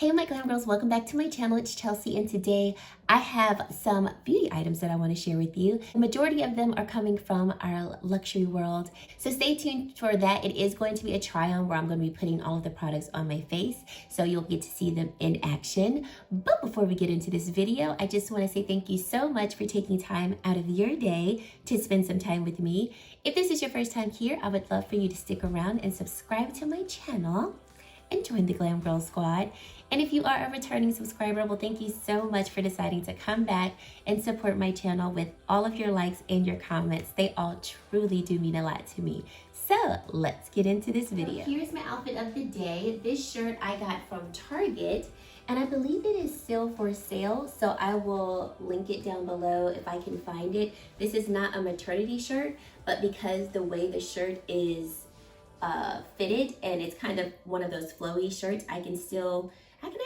Hey my glam girls, welcome back to my channel. It's Chelsea, and today I have some beauty items that I want to share with you. The majority of them are coming from our luxury world, so stay tuned for that. It is going to be a try on where I'm going to be putting all of the products on my face, so you'll get to see them in action. But before we get into this video, I just want to say thank you so much for taking time out of your day to spend some time with me. If this is your first time here, I would love for you to stick around and subscribe to my channel and join the Glam Girl Squad. And if you are a returning subscriber, well, thank you so much for deciding to come back and support my channel with all of your likes and your comments. They all truly do mean a lot to me. So let's get into this video. So here's my outfit of the day. This shirt I got from Target, and I believe it is still for sale, so I will link it down below if I can find it. This is not a maternity shirt, but because the way the shirt is fitted and it's kind of one of those flowy shirts, I can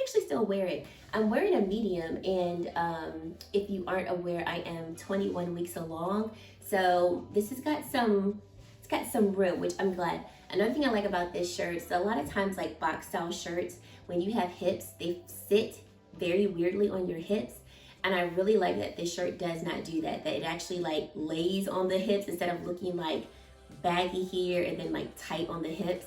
actually still wear it. I'm wearing a medium, and if you aren't aware, I am 21 weeks along, so this has got some, it's got some room, which I'm glad. Another thing I like about this shirt, so a lot of times like box style shirts, when you have hips, they sit very weirdly on your hips, and I really like that this shirt does not do that, that it actually like lays on the hips instead of looking like baggy here and then like tight on the hips.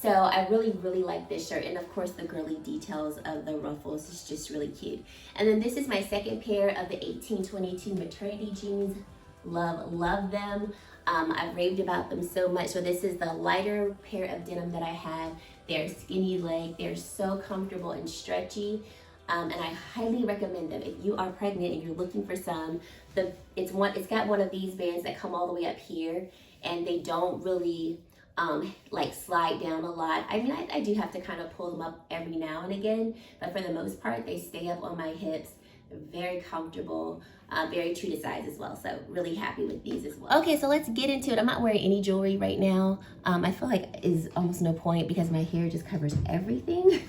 So I really like this shirt, and of course the girly details of the ruffles is just really cute. And then this is my second pair of the 1822 maternity jeans. Love them. I've raved about them so much. So this is the lighter pair of denim that I have. They're skinny leg, they're so comfortable and stretchy. And I highly recommend them if you are pregnant and you're looking for some. It's got one of these bands that come all the way up here, and they don't really like slide down a lot. I mean, I do have to kind of pull them up every now and again, but for the most part, they stay up on my hips. They're very comfortable, very true to size as well. So really happy with these as well. Okay, so let's get into it. I'm not wearing any jewelry right now. I feel like is almost no point because my hair just covers everything.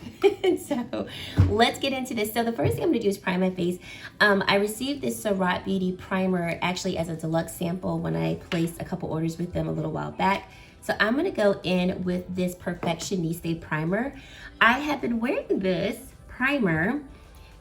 So let's get into this. So the first thing I'm gonna do is prime my face. I received this Surat Beauty primer actually as a deluxe sample when I placed a couple orders with them a little while back. So I'm gonna go in with this Perfectioniste primer. I have been wearing this primer,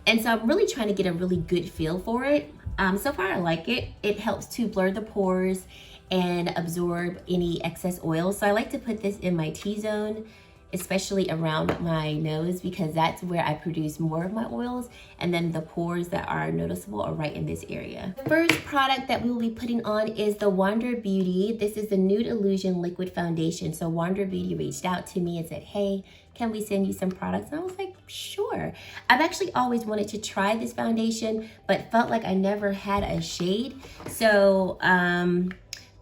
and so I'm really trying to get a really good feel for it. So far I like it. It helps to blur the pores and absorb any excess oil. So I like to put this in my T-zone, especially around my nose, because that's where I produce more of my oils, and then the pores that are noticeable are right in this area. The first product that we will be putting on is the Wander Beauty. This is the Nude Illusion Liquid Foundation. So Wander Beauty reached out to me and said, hey, can we send you some products? And I was like, sure. I've actually always wanted to try this foundation, but felt like I never had a shade. So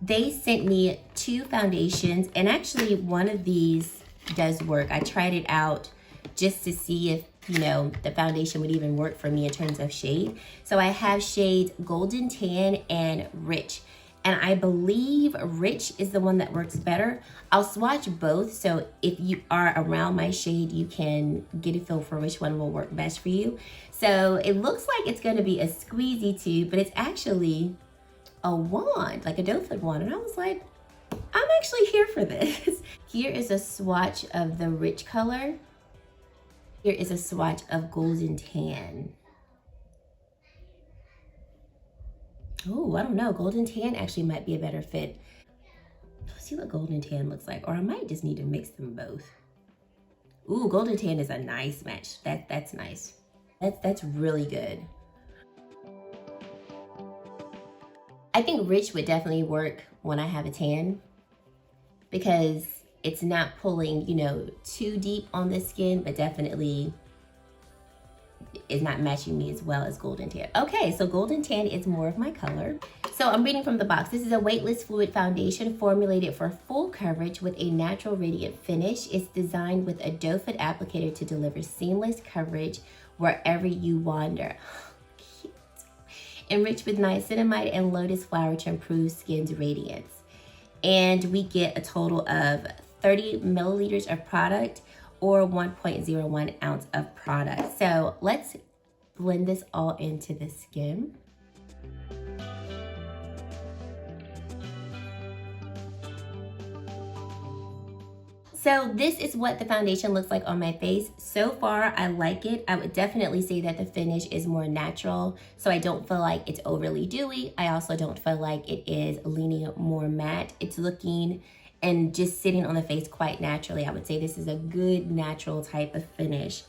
they sent me 2 foundations, and actually one of these does work. I tried it out just to see if, you know, the foundation would even work for me in terms of shade. So I have shades Golden Tan and Rich, and I believe Rich is the one that works better. I'll swatch both, so if you are around my shade, you can get a feel for which one will work best for you. So it looks like it's going to be a squeezy tube, but it's actually a wand, like a doe foot wand, and I was like, I'm actually here for this. Here is a swatch of the Rich color. Here is a swatch of Golden Tan. Oh, I don't know. Golden Tan actually might be a better fit. Let's see what Golden Tan looks like, or I might just need to mix them both. Ooh, Golden Tan is a nice match. That's nice. That's really good. I think Rich would definitely work when I have a tan, because it's not pulling, you know, too deep on the skin, but definitely is not matching me as well as Golden Tan. Okay, so Golden Tan is more of my color. So I'm reading from the box. This is a weightless fluid foundation formulated for full coverage with a natural radiant finish. It's designed with a doe foot applicator to deliver seamless coverage wherever you wander. Cute. Enriched with niacinamide and lotus flower to improve skin's radiance. And we get a total of 30 milliliters of product, or 1.01 ounce of product. So let's blend this all into the skin. So this is what the foundation looks like on my face. So far, I like it. I would definitely say that the finish is more natural, so I don't feel like it's overly dewy. I also don't feel like it is leaning more matte. It's looking and just sitting on the face quite naturally. I would say this is a good natural type of finish.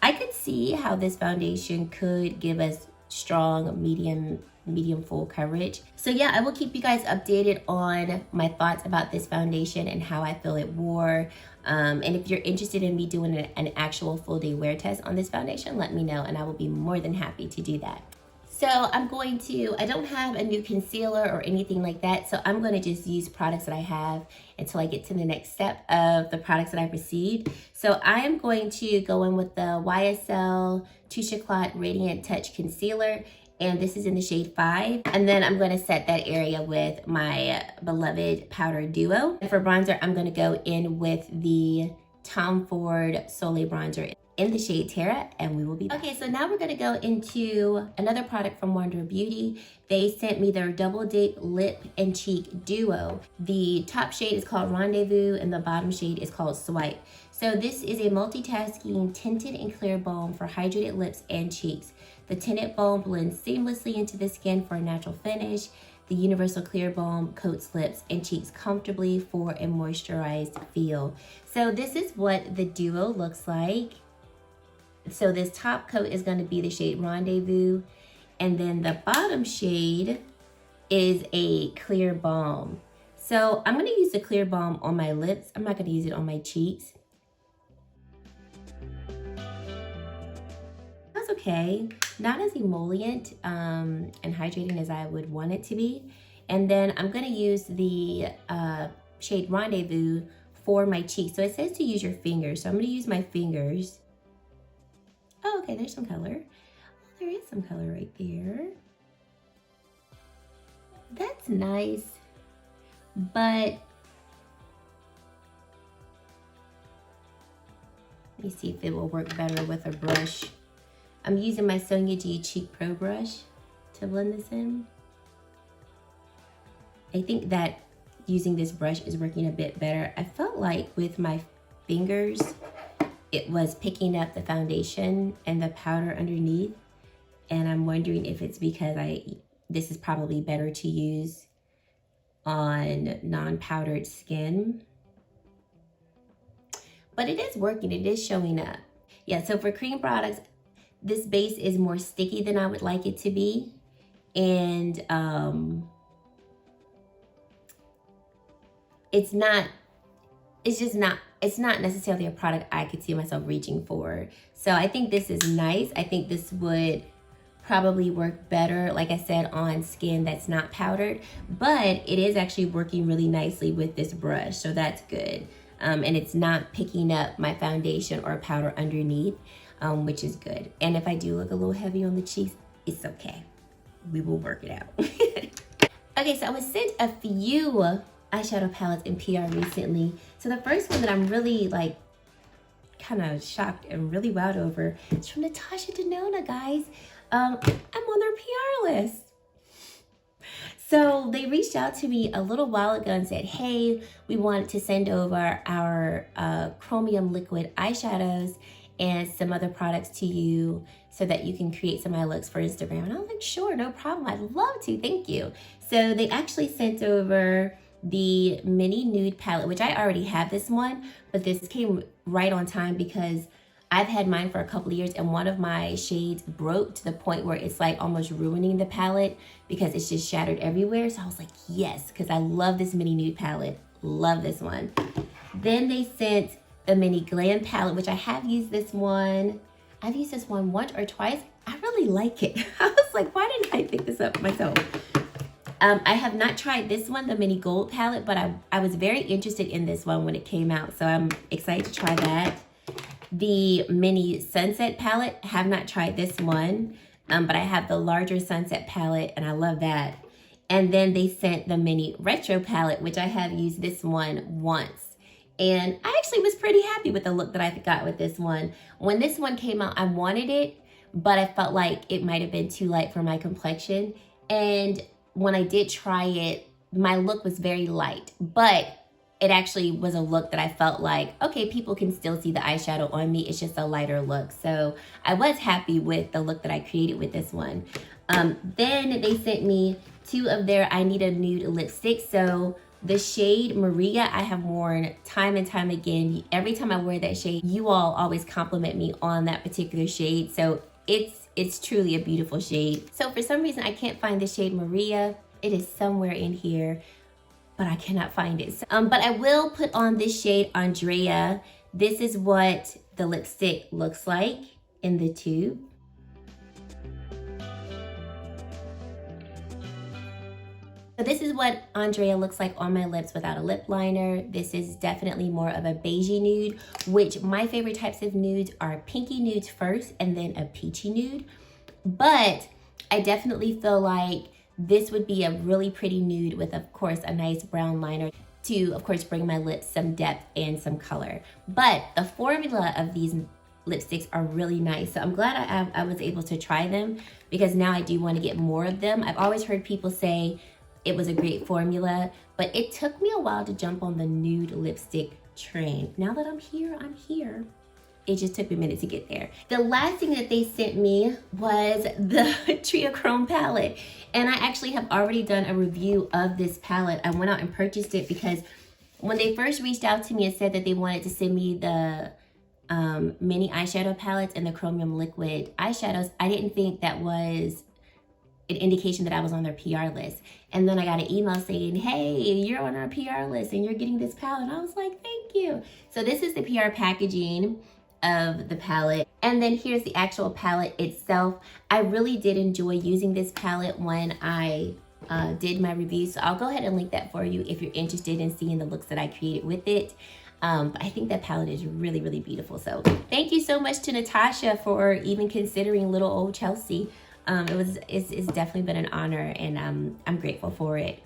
I could see how this foundation could give us strong medium full coverage. So yeah, I will keep you guys updated on my thoughts about this foundation and how I feel it wore. And if you're interested in me doing an actual full day wear test on this foundation, let me know and I will be more than happy to do that. So I don't have a new concealer or anything like that, so I'm going to just use products that I have until I get to the next step of the products that I've received. So I am going to go in with the YSL Touche Éclat Radiant Touch Concealer, and this is in the shade 5. And then I'm going to set that area with my beloved Powder Duo. And for bronzer, I'm going to go in with the Tom Ford Soleil Bronzer in the shade Terra, and we will be back. Okay, so now we're gonna go into another product from Wander Beauty. They sent me their Double Dip Lip and Cheek Duo. The top shade is called Rendezvous and the bottom shade is called Swipe. So this is a multitasking tinted and clear balm for hydrated lips and cheeks. The tinted balm blends seamlessly into the skin for a natural finish. The universal clear balm coats lips and cheeks comfortably for a moisturized feel. So this is what the duo looks like. So this top coat is going to be the shade Rendezvous, and then the bottom shade is a clear balm. So I'm going to use the clear balm on my lips. I'm not going to use it on my cheeks. That's okay. Not as emollient and hydrating as I would want it to be. And then I'm going to use the shade Rendezvous for my cheeks. So it says to use your fingers. So I'm going to use my fingers. Oh, okay, there's some color. Oh, there is some color right there. That's nice, but let me see if it will work better with a brush. I'm using my Sonia G Cheek Pro brush to blend this in. I think that using this brush is working a bit better. I felt like with my fingers, it was picking up the foundation and the powder underneath. And I'm wondering if it's because this is probably better to use on non-powdered skin. But it is working, it is showing up. Yeah, so for cream products, this base is more sticky than I would like it to be. And it's not necessarily a product I could see myself reaching for. So I think this is nice. I think this would probably work better, like I said, on skin that's not powdered, but it is actually working really nicely with this brush, so that's good. And it's not picking up my foundation or powder underneath, which is good. And if I do look a little heavy on the cheeks, it's okay. We will work it out. Okay, so I was sent a few eyeshadow palettes in PR recently. So the first one that I'm really kind of shocked and really wowed over is from Natasha Denona, guys. I'm on their PR list. So they reached out to me a little while ago and said, hey, we want to send over our chromium liquid eyeshadows and some other products to you so that you can create some eye looks for Instagram. And I was like, sure, no problem. I'd love to, thank you. So they actually sent over the mini nude palette, which I already have this one, but this came right on time because I've had mine for a couple of years and one of my shades broke to the point where it's like almost ruining the palette because it's just shattered everywhere. So I was like, yes, because I love this mini nude palette. Love this one. Then they sent the mini glam palette, which I have used this one. I've used this one once or twice. I really like it. I was like, why didn't I pick this up myself? I have not tried this one, the mini gold palette, but I was very interested in this one when it came out. So I'm excited to try that. The mini sunset palette, have not tried this one, but I have the larger sunset palette and I love that. And then they sent the mini retro palette, which I have used this one once. And I actually was pretty happy with the look that I got with this one. When this one came out, I wanted it, but I felt like it might have been too light for my complexion. And when I did try it, my look was very light, but it actually was a look that I felt like, okay, people can still see the eyeshadow on me. It's just a lighter look. So I was happy with the look that I created with this one. Then they sent me 2 of their I Need a Nude lipsticks. So the shade Maria I have worn time and time again. Every time I wear that shade, you all always compliment me on that particular shade. So it's truly a beautiful shade. So for some reason I can't find the shade Maria. It is somewhere in here, but I cannot find it. But I will put on this shade Andrea. This is what the lipstick looks like in the tube. So this is what Andrea looks like on my lips without a lip liner. This is definitely more of a beigey nude, which my favorite types of nudes are pinky nudes first and then a peachy nude. But I definitely feel like this would be a really pretty nude with, of course, a nice brown liner to, of course, bring my lips some depth and some color. But the formula of these lipsticks are really nice. So I'm glad I was able to try them, because now I do want to get more of them. I've always heard people say it was a great formula, but it took me a while to jump on the nude lipstick train. Now that I'm here. It just took me a minute to get there. The last thing that they sent me was the Triachrome palette. And I actually have already done a review of this palette. I went out and purchased it because when they first reached out to me and said that they wanted to send me the mini eyeshadow palettes and the chromium liquid eyeshadows, I didn't think that was an indication that I was on their PR list. And then I got an email saying, hey, you're on our PR list and you're getting this palette. And I was like, thank you. So this is the PR packaging of the palette, and then here's the actual palette itself. I really did enjoy using this palette when I did my review, so I'll go ahead and link that for you if you're interested in seeing the looks that I created with it. But I think that palette is really, really beautiful. So thank you so much to Natasha for even considering little old Chelsea. It's definitely been an honor, and I'm grateful for it.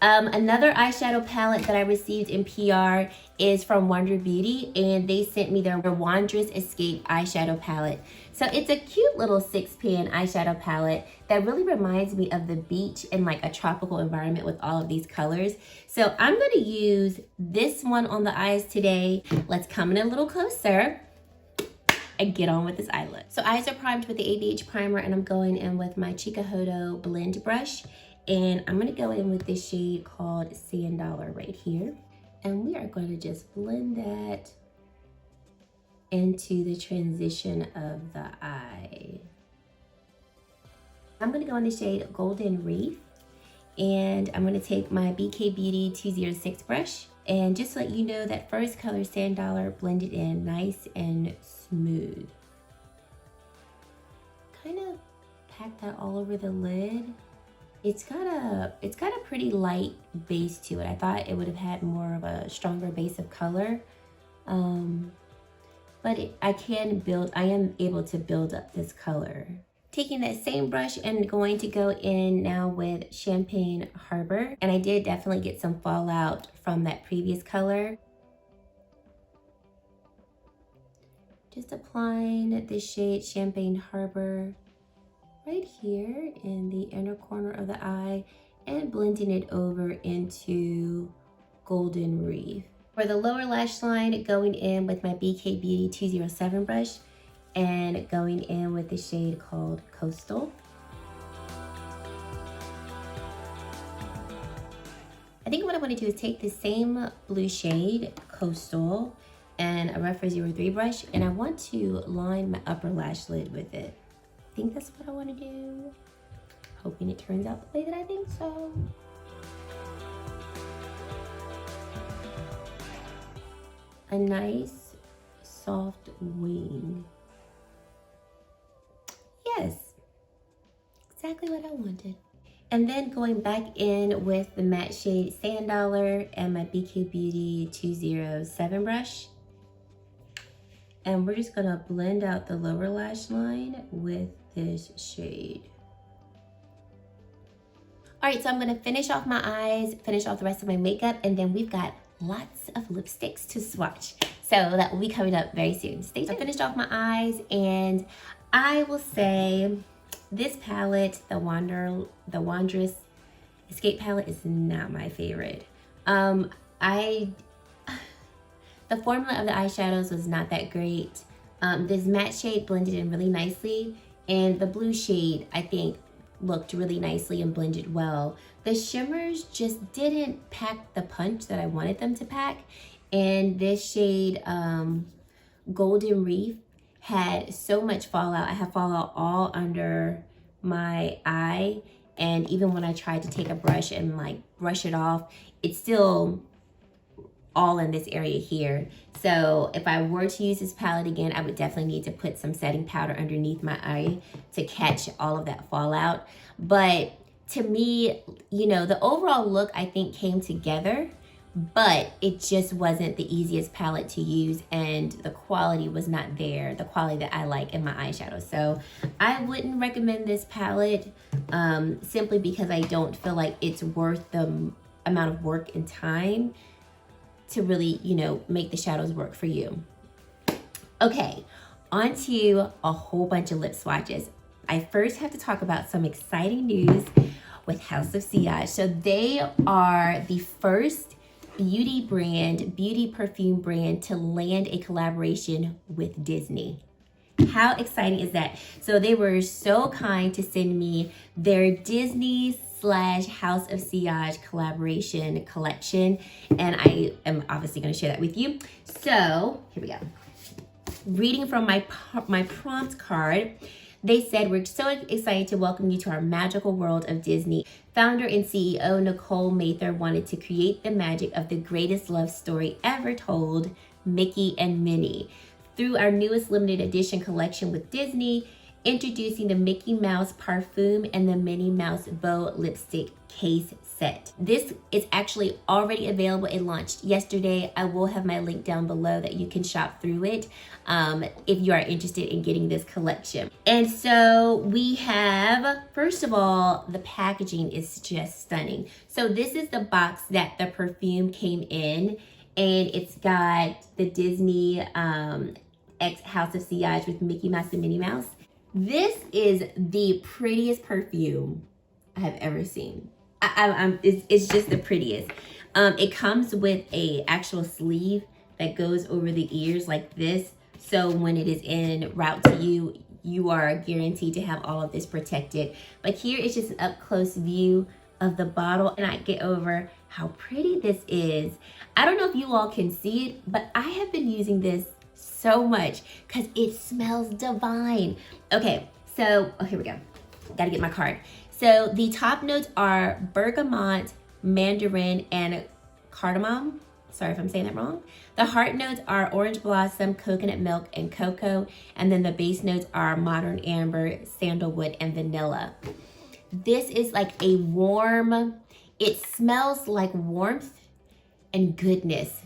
Another eyeshadow palette that I received in PR is from Wonder Beauty, and they sent me their Wondrous Escape eyeshadow palette. So it's a cute little 6-pan eyeshadow palette that really reminds me of the beach and like a tropical environment with all of these colors. So I'm going to use this one on the eyes today. Let's come in a little closer and get on with this eye look. So eyes are primed with the ABH primer, and I'm going in with my Chikahodo blend brush. And I'm gonna go in with this shade called Sand Dollar right here. And we are gonna just blend that into the transition of the eye. I'm gonna go in the shade Golden Reef, and I'm gonna take my BK Beauty 206 brush, and just to let you know, that first color, Sand Dollar, blended in nice and smooth. Kind of pack that all over the lid. It's got a pretty light base to it. I thought it would have had more of a stronger base of color, but I am able to build up this color. Taking that same brush and going to go in now with Champagne Harbor, and I did definitely get some fallout from that previous color. Just applying the shade Champagne Harbor right here in the inner corner of the eye and blending it over into Golden Reef. For the lower lash line, going in with my BK Beauty 207 brush and going in with the shade called Coastal. I think what I want to do is take the same blue shade, Coastal, and a Rough 03 brush, and I want to line my upper lash lid with it. I think that's what I want to do. Hoping it turns out the way that I think so. A nice soft wing. Yes, exactly what I wanted. And then going back in with the matte shade Sand Dollar and my BK Beauty 207 brush. And we're just gonna blend out the lower lash line with this shade. All right, so I'm gonna finish off my eyes, finish off the rest of my makeup, and then we've got lots of lipsticks to swatch. So that will be coming up very soon. Stay tuned. I finished off my eyes, and I will say this palette, the Wondrous Escape palette, is not my favorite. I The formula of the eyeshadows was not that great. This matte shade blended in really nicely, and the blue shade, I think, looked really nicely and blended well. The shimmers just didn't pack the punch that I wanted them to pack. And this shade, Golden Reef, had so much fallout. I have fallout all under my eye. And even when I tried to take a brush and like brush it off, it's still all in this area here. So if I were to use this palette again, I would definitely need to put some setting powder underneath my eye to catch all of that fallout. But to me, you know, the overall look I think came together, but it just wasn't the easiest palette to use, and the quality was not there, the quality that I like in my eyeshadow. So I wouldn't recommend this palette simply because I don't feel like it's worth the amount of work and time to really, you know, make the shadows work for you. Okay, on to a whole bunch of lip swatches. I first have to talk about some exciting news with House of Sillage. So they are the first beauty perfume brand to land a collaboration with Disney. How exciting is that? So they were so kind to send me their Disney / House of Sillage collaboration collection, and I am obviously going to share that with you. So here we go. Reading from my prompt card, they said, "We're so excited to welcome you to our magical world of Disney. Founder and CEO Nicole Mather wanted to create the magic of the greatest love story ever told, Mickey and Minnie. Through our newest limited edition collection with Disney, introducing the Mickey Mouse Parfum and the Minnie Mouse Bow Lipstick Case Set. This is actually already available. It launched yesterday. I will have my link down below that you can shop through it if you are interested in getting this collection. And so we have, first of all, the packaging is just stunning. So this is the box that the perfume came in, and it's got the Disney X House of Sillage with Mickey Mouse and Minnie Mouse. This is the prettiest perfume I have ever seen. It's just the prettiest. It comes with a actual sleeve that goes over the ears like this. So when it is en route to you, you are guaranteed to have all of this protected. But here is just an up close view of the bottle, and I get over how pretty this is. I don't know if you all can see it, but I have been using this so much because it smells divine. Okay, so here we go. Gotta get my card. So the top notes are bergamot, mandarin, and cardamom. Sorry if I'm saying that wrong. The heart notes are orange blossom, coconut milk, and cocoa. And then the base notes are modern amber, sandalwood, and vanilla. This is like a warm, it smells like warmth and goodness.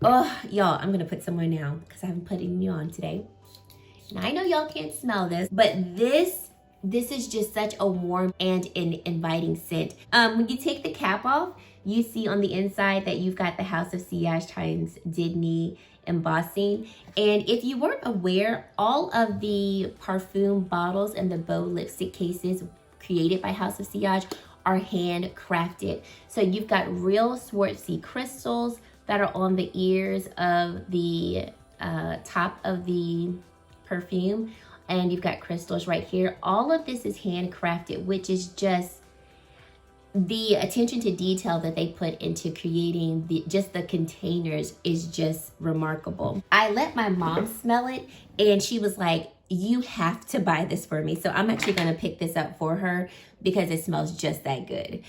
Oh, y'all, I'm gonna put some on now because I haven't put any on today. Now I know y'all can't smell this, but this is just such a warm and an inviting scent. When you take the cap off, you see on the inside that you've got the House of Sillage times Disney embossing. And if you weren't aware, all of the parfum bottles and the bow lipstick cases created by House of Sillage are handcrafted. So you've got real Swarovski crystals that are on the ears of the top of the perfume, and you've got crystals right here. All of this is handcrafted, which is just the attention to detail that they put into creating just the containers is just remarkable. I let my mom smell it, and she was like, "You have to buy this for me." So I'm actually gonna pick this up for her because it smells just that good.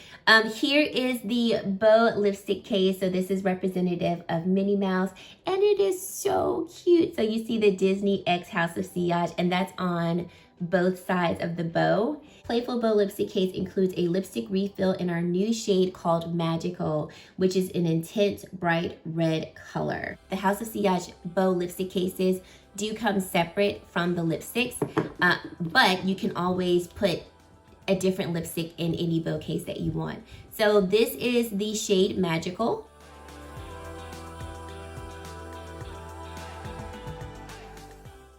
Here is the bow lipstick case. So this is representative of Minnie Mouse, and it is so cute. So you see the Disney X House of Sillage, and that's on both sides of the bow. Playful bow lipstick case includes a lipstick refill in our new shade called Magical, which is an intense bright red color. The House of Sillage bow lipstick cases do come separate from the lipsticks, but you can always put a different lipstick in any bow case that you want. So this is the shade Magical.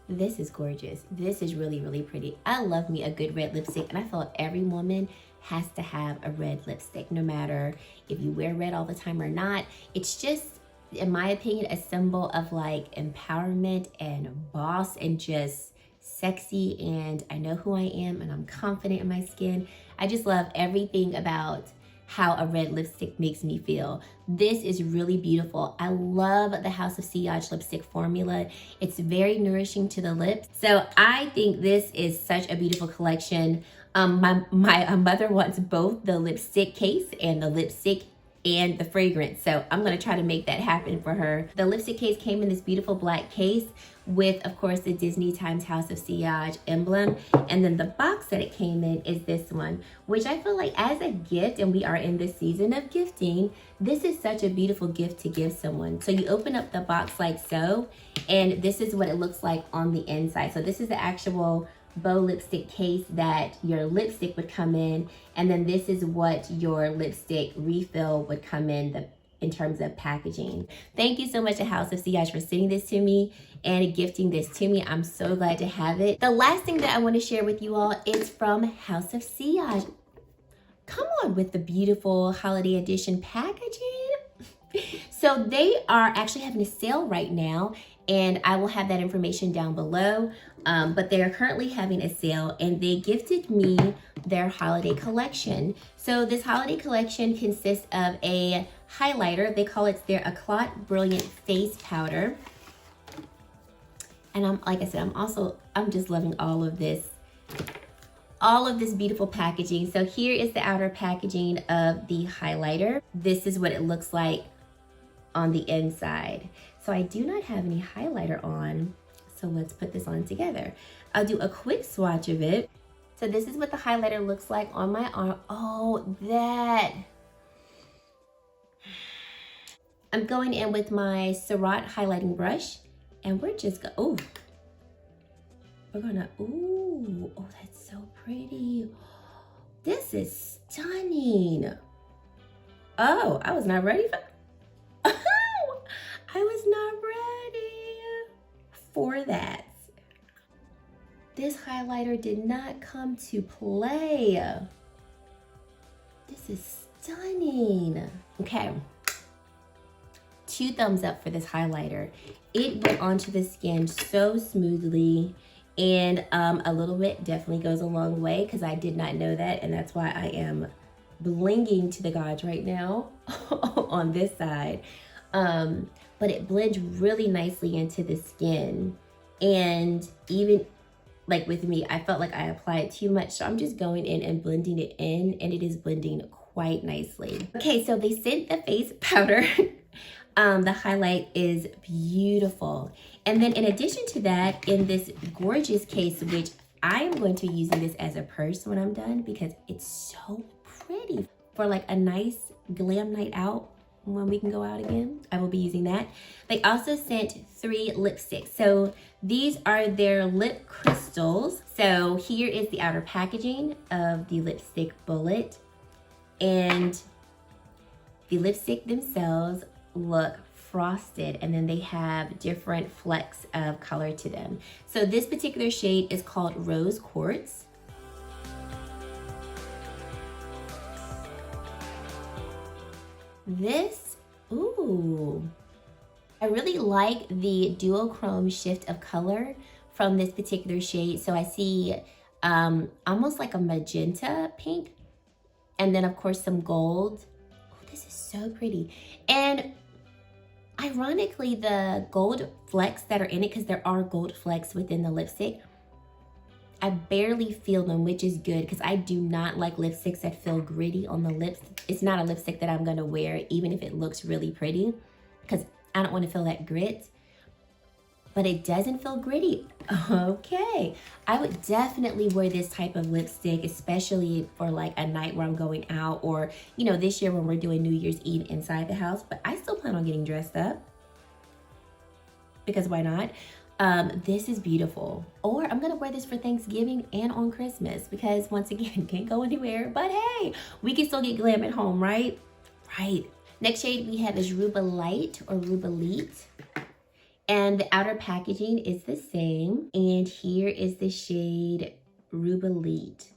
This is gorgeous. This is really, really pretty. I love me a good red lipstick, and I feel like every woman has to have a red lipstick, no matter if you wear red all the time or not. It's just in my opinion, a symbol of like empowerment and boss and just sexy, and I know who I am and I'm confident in my skin. I just love everything about how a red lipstick makes me feel. This is really beautiful. I love the House of Sillage lipstick formula. It's very nourishing to the lips. So I think this is such a beautiful collection. My mother wants both the lipstick case and the lipstick and the fragrance. So I'm gonna try to make that happen for her. The lipstick case came in this beautiful black case with, of course, the Disney Times House of Sillage emblem. And then the box that it came in is this one, which I feel like as a gift, and we are in this season of gifting, this is such a beautiful gift to give someone. So you open up the box like so, and this is what it looks like on the inside. So this is the actual bow lipstick case that your lipstick would come in, and then this is what your lipstick refill would come in terms of packaging. Thank you so much to House of Sillage for sending this to me and gifting this to me. I'm so glad to have it. The last thing that I want to share with you all is from House of Sillage. Come on with the beautiful holiday edition packaging. So they are actually having a sale right now, and I will have that information down below. But they are currently having a sale, and they gifted me their holiday collection. So this holiday collection consists of a highlighter. They call it their Eclat Brilliant Face Powder. And like I said, I'm just loving all of this beautiful packaging. So here is the outer packaging of the highlighter. This is what it looks like on the inside. So I do not have any highlighter on. So let's put this on together. I'll do a quick swatch of it. So this is what the highlighter looks like on my arm. Oh, that. I'm going in with my Surratt highlighting brush, and we're just oh, that's so pretty. This is stunning. Oh, I was not ready for, I was not ready for that. This highlighter did not come to play. This is stunning. Okay. 2 thumbs up for this highlighter. It went onto the skin so smoothly, and a little bit definitely goes a long way, because I did not know that, and that's why I am blinging to the gods right now on this side. But it blends really nicely into the skin, and even like with me, I felt like I applied too much, so I'm just going in and blending it in, and it is blending quite nicely. Okay, so they sent the face powder. The highlight is beautiful. And then in addition to that, in this gorgeous case, which I am going to be using this as a purse when I'm done, because it's so pretty for like a nice glam night out when we can go out again. I will be using that. They also sent 3 lipsticks. So these are their lip crystals. So here is the outer packaging of the lipstick bullet, and the lipstick themselves look frosted, and then they have different flecks of color to them. So this particular shade is called Rose Quartz. This, ooh, I really like the duochrome shift of color from this particular shade. So I see almost like a magenta pink, and then of course some gold. Oh, this is so pretty. And ironically, the gold flecks that are in it, because there are gold flecks within the lipstick, I barely feel them, which is good, because I do not like lipsticks that feel gritty on the lips. It's not a lipstick that I'm going to wear, even if it looks really pretty, because I don't want to feel that grit. But it doesn't feel gritty. Okay. I would definitely wear this type of lipstick, especially for like a night where I'm going out, or, you know, this year when we're doing New Year's Eve inside the house. But I still plan on getting dressed up, because why not? This is beautiful. Or I'm gonna wear this for Thanksgiving and on Christmas, because once again, can't go anywhere, but hey, we can still get glam at home, right? Right. Next shade we have is Ruba Light or Ruba Elite. And the outer packaging is the same. And here is the shade Ruba Elite.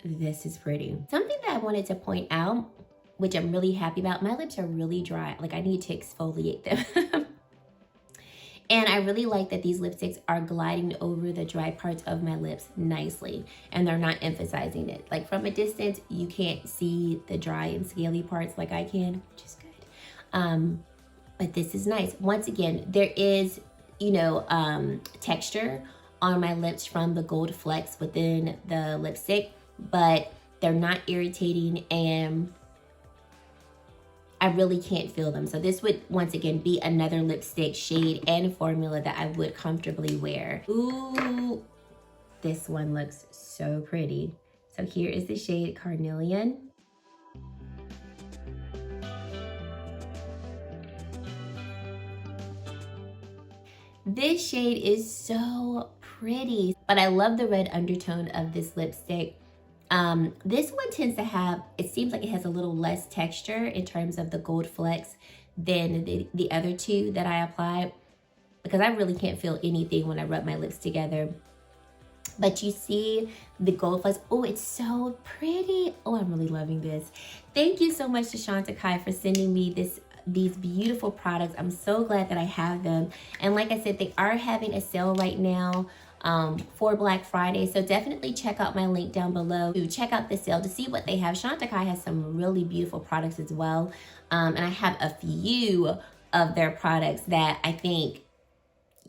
This is pretty. Something that I wanted to point out, which I'm really happy about, my lips are really dry. Like, I need to exfoliate them. And I really like that these lipsticks are gliding over the dry parts of my lips nicely, and they're not emphasizing it. Like, from a distance, you can't see the dry and scaly parts like I can, which is good. But this is nice. Once again, there is, you know, texture on my lips from the gold flecks within the lipstick, but they're not irritating, and I really can't feel them. So this would, once again, be another lipstick shade and formula that I would comfortably wear. Ooh, this one looks so pretty. So here is the shade Carnelian. This shade is so pretty, but I love the red undertone of this lipstick. This one tends to have, it seems like it has a little less texture in terms of the gold flecks than the other two that I applied, because I really can't feel anything when I rub my lips together. But you see the gold flecks. Oh, it's so pretty. Oh, I'm really loving this. Thank you so much to Chantecaille for sending me these beautiful products. I'm so glad that I have them. And like I said, they are having a sale right now for Black Friday. So definitely check out my link down below to check out the sale to see what they have. Chantecaille has some really beautiful products as well. And I have a few of their products that I think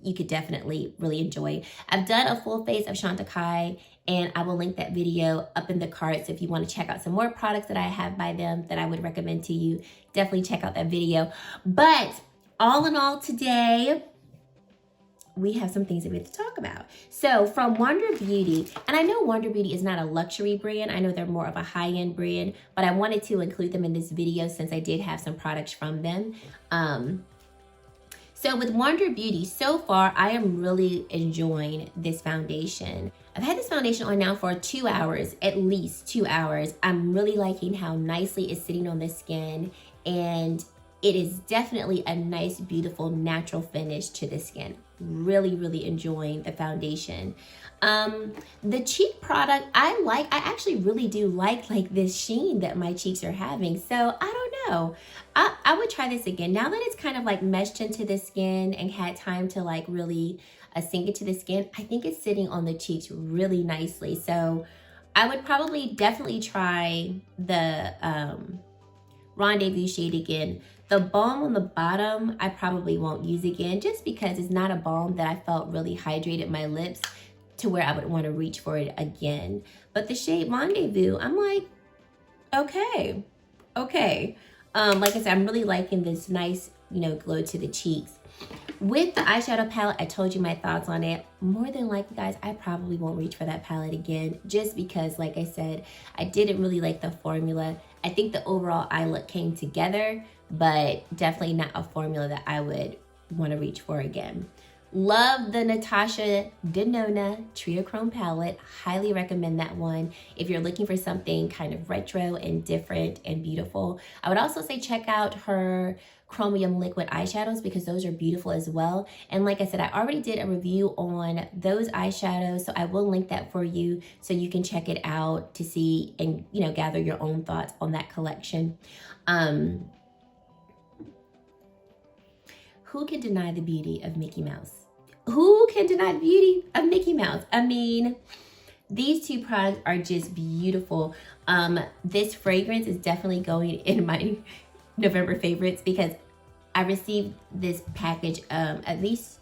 you could definitely really enjoy. I've done a full face of Chantecaille, and I will link that video up in the card. So if you want to check out some more products that I have by them that I would recommend to you, definitely check out that video. But all in all, today, we have some things that we have to talk about. So from Wander Beauty, and I know Wander Beauty is not a luxury brand. I know they're more of a high-end brand, but I wanted to include them in this video since I did have some products from them. So with Wander Beauty, so far, I am really enjoying this foundation. I've had this foundation on now for 2 hours, at least 2 hours. I'm really liking how nicely it's sitting on the skin, and it is definitely a nice, beautiful, natural finish to the skin. Really, really enjoying the foundation. The cheek product, I actually really do like this sheen that my cheeks are having. So I don't know. I would try this again. Now that it's kind of like meshed into the skin and had time to like really sink into the skin, I think it's sitting on the cheeks really nicely. So I would probably definitely try the Rendezvous shade again. The balm on the bottom, I probably won't use again just because it's not a balm that I felt really hydrated my lips to where I would want to reach for it again. But the shade Rendezvous, I'm like, okay. Like I said, I'm really liking this nice, glow to the cheeks. With the eyeshadow palette, I told you my thoughts on it. More than likely, guys, I probably won't reach for that palette again just because, like I said, I didn't really like the formula. I think the overall eye look came together, but definitely not a formula that I would want to reach for again. Love the Natasha Denona Triochrome palette. Highly recommend that one if you're looking for something kind of retro and different and beautiful. I would also say check out her chromium liquid eyeshadows because those are beautiful as well. And like I said, I already did a review on those eyeshadows, so I will link that for you so you can check it out to see and gather your own thoughts on that collection. Who can deny the beauty of Mickey Mouse? Who can deny the beauty of Mickey Mouse? I mean, these two products are just beautiful. This fragrance is definitely going in my November favorites because I received this package at least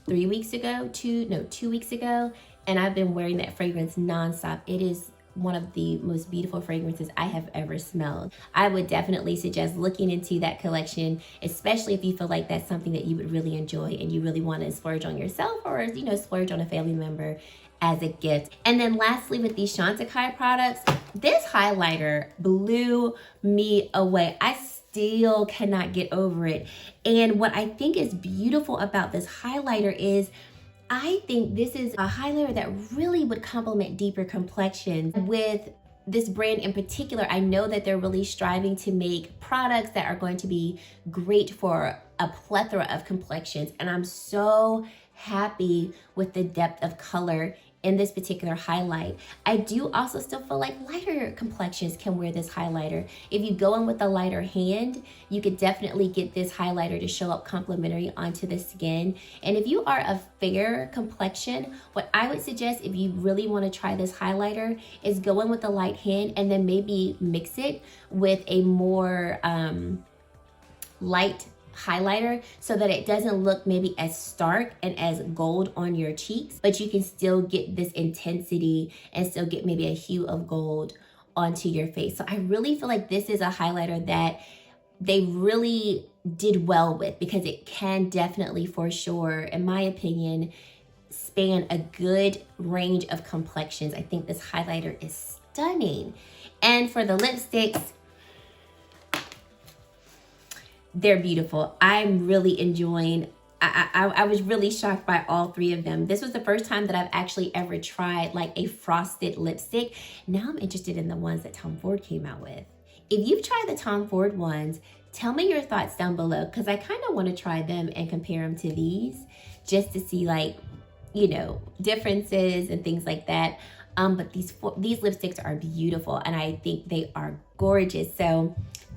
2 weeks ago, and I've been wearing that fragrance nonstop. It is one of the most beautiful fragrances I have ever smelled. I would definitely suggest looking into that collection, especially if you feel like that's something that you would really enjoy and you really want to splurge on yourself or, splurge on a family member as a gift. And then lastly, with these Chantecaille products, this highlighter blew me away. I still cannot get over it. And what I think is beautiful about this highlighter is I think this is a highlighter that really would complement deeper complexions. With this brand in particular, I know that they're really striving to make products that are going to be great for a plethora of complexions. And I'm so happy with the depth of color in this particular highlight. I do also still feel like lighter complexions can wear this highlighter. If you go in with a lighter hand, you could definitely get this highlighter to show up complementary onto the skin. And if you are a fair complexion, what I would suggest if you really want to try this highlighter is go in with a light hand and then maybe mix it with a more light highlighter so that it doesn't look maybe as stark and as gold on your cheeks, but you can still get this intensity and still get maybe a hue of gold onto your face. So I really feel like this is a highlighter that they really did well with, because it can definitely, for sure, in my opinion, span a good range of complexions. I think this highlighter is stunning. And for the lipsticks, they're beautiful. I'm really enjoying, I was really shocked by all three of them. This was the first time that I've actually ever tried like a frosted lipstick. Now I'm interested in the ones that Tom Ford came out with. If you've tried the Tom Ford ones, tell me your thoughts down below, because I kind of want to try them and compare them to these just to see, like, you know, differences and things like that. But these lipsticks are beautiful and I think they are gorgeous. So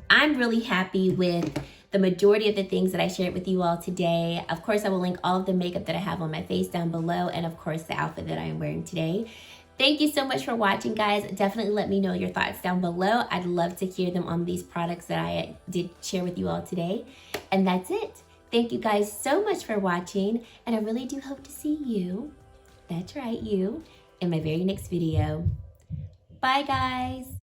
I'm really happy with the majority of the things that I shared with you all today. Of course, I will link all of the makeup that I have on my face down below, and of course the outfit that I am wearing today. Thank you so much for watching, guys. Definitely let me know your thoughts down below. I'd love to hear them on these products that I did share with you all today. And that's it. Thank you guys so much for watching, and I really do hope to see you, that's right, you, in my very next video. Bye, guys.